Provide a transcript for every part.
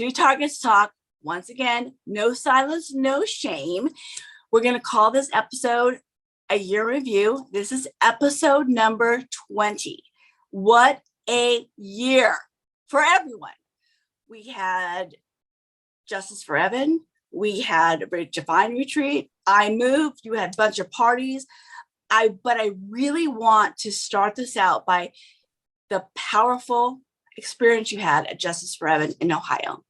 Two Targets Talk. Once again, no silence, no shame. We're going to call this episode a year review. This is episode number 20. What a year for everyone. We had Justice for Evan. We had a Redefined Retreat. I moved. You had a bunch of parties. But I really want to start this out by the powerful experience you had at Justice for Evan in Ohio.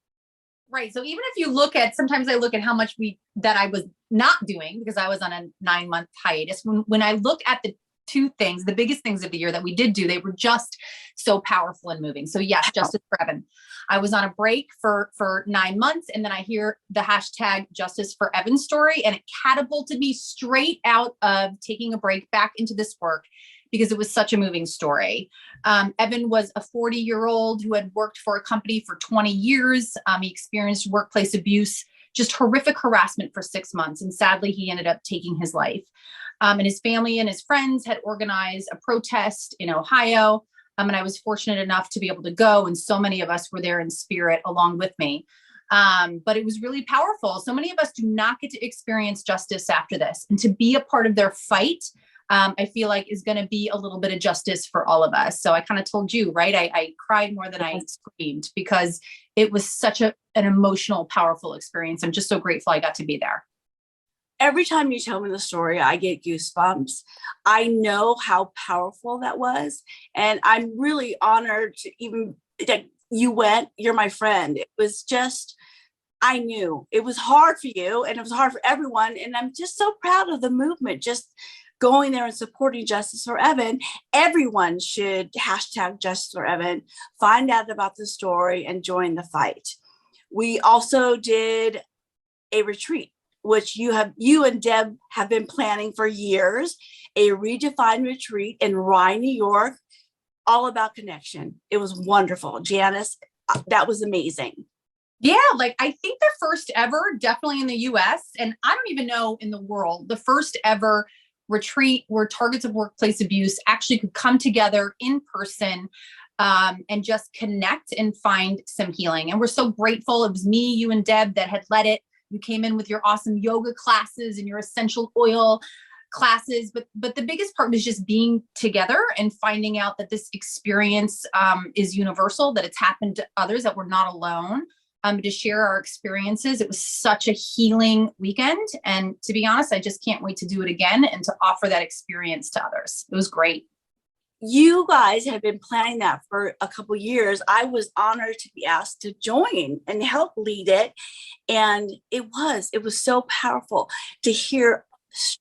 Right. So even if you look at, sometimes I look at how much that I was not doing because I was on a 9-month hiatus. When I look at the two things, the biggest things of the year that we did do, they were just so powerful and moving. So yes, Justice for Evan. I was on a break for 9 months, and then I hear the hashtag Justice for Evan story, and it catapulted me straight out of taking a break back into this work because it was such a moving story. Evan was a 40-year-old who had worked for a company for 20 years. He experienced workplace abuse, just horrific harassment for 6 months. And sadly, he ended up taking his life. And his family and his friends had organized a protest in Ohio. And I was fortunate enough to be able to go. And so many of us were there in spirit along with me. But it was really powerful. So many of us do not get to experience justice after this. And to be a part of their fight, I feel like is going to be a little bit of justice for all of us. So I kind of told you, right? I cried more than I screamed because it was such an emotional, powerful experience. I'm just so grateful I got to be there. Every time you tell me the story, I get goosebumps. I know how powerful that was. And I'm really honored to even that you went. You're my friend. It was just, I knew it was hard for you and it was hard for everyone. And I'm just so proud of the movement, just going there and supporting Justice for Evan. Everyone should hashtag Justice for Evan, find out about the story and join the fight. We also did a retreat, which you and Deb have been planning for years, a Redefined Retreat in Rye, New York, all about connection. It was wonderful. Janice, that was amazing. Yeah, like I think the first ever, definitely in the US, and I don't even know in the world, the first ever retreat where targets of workplace abuse actually could come together in person and just connect and find some healing. And we're so grateful. It was me, you, and Deb that had led it. You came in with your awesome yoga classes and your essential oil classes. But the biggest part was just being together and finding out that this experience is universal, that it's happened to others, that we're not alone. To share our experiences. It was such a healing weekend. And to be honest, I just can't wait to do it again and to offer that experience to others. It was great. You guys have been planning that for a couple of years. I was honored to be asked to join and help lead it. And it was so powerful to hear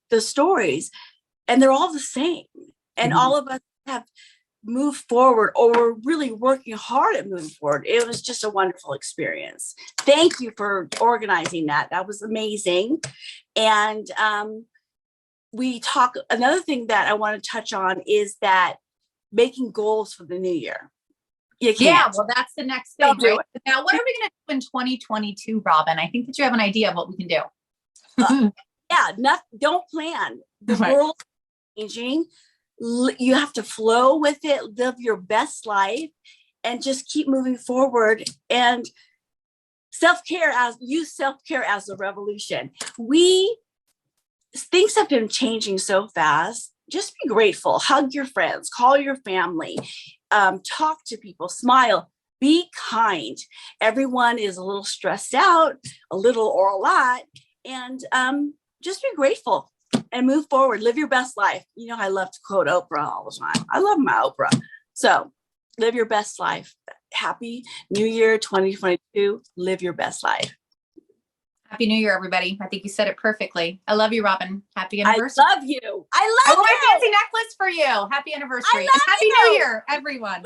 the stories, and they're all the same. And all of us have moved forward, or we're really working hard at moving forward. It was just a wonderful experience. Thank you for organizing that. That was amazing. And another thing that I want to touch on is that making goals for the new year. Yeah, well, that's the next thing, right? Now, what are we going to do in 2022, Robin? I think that you have an idea of what we can do. Don't plan. The world's changing. You have to flow with it, live your best life, and just keep moving forward. And use self-care as a revolution. Things have been changing so fast. Just be grateful, hug your friends, call your family, talk to people, smile, be kind. Everyone is a little stressed out, a little or a lot, and just be grateful. And move forward, live your best life. You know, I love to quote Oprah all the time. I love my Oprah. So live your best life. Happy New Year 2022. Live your best life. Happy New Year, everybody. I think you said it perfectly. I love you, Robin. Happy anniversary. I love you. I love you. I want a fancy necklace for you. Happy anniversary. And Happy New Year, everyone.